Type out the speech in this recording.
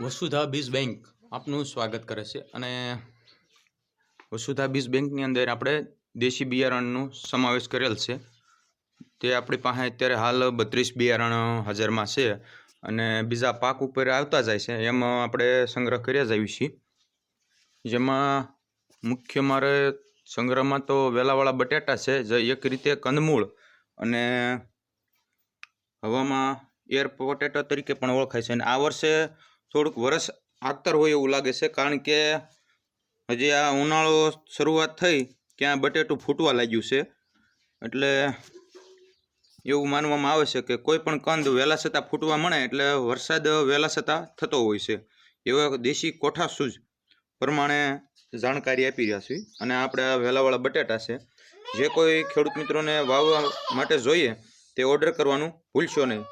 વસુધા બીજ બેંક આપનું સ્વાગત કરે છે અને વસુધા બીજ બેંકની અંદર આપણે દેશી બિયારણનો સમાવેશ કરેલ છે. તે આપણી પાસે અત્યારે હાલ 32 બિયારણ હાજરમાં છે અને બીજા પાક ઉપર આવતા જાય છે એમાં આપણે સંગ્રહ કર્યા જ આવી છીએ. જેમાં મુખ્ય મારે સંગ્રહમાં તો વેલાવાળા બટેટા છે, જે એક રીતે કંદમૂળ અને હવામાં એર પોટેટો તરીકે પણ ઓળખાય છે. અને આ વર્ષે થોડુંક વરસ આગતર હોય એવું લાગે છે, કારણ કે હજી આ ઉનાળો શરૂઆત થઈ ત્યાં બટેટું ફૂટવા લાગ્યું છે. એટલે એવું માનવામાં આવે છે કે કોઈ પણ કંદ વહેલા છતાં ફૂટવા મળે એટલે વરસાદ વહેલા છતાં થતો હોય છે. એવા દેશી કોઠાસૂઝ પ્રમાણે જાણકારી આપી રહ્યા છીએ. અને આપણે આ વેલાવાળા બટેટા છે, જે કોઈ ખેડૂત મિત્રોને વાવવા માટે જોઈએ તે ઓર્ડર કરવાનું ભૂલશો નહીં.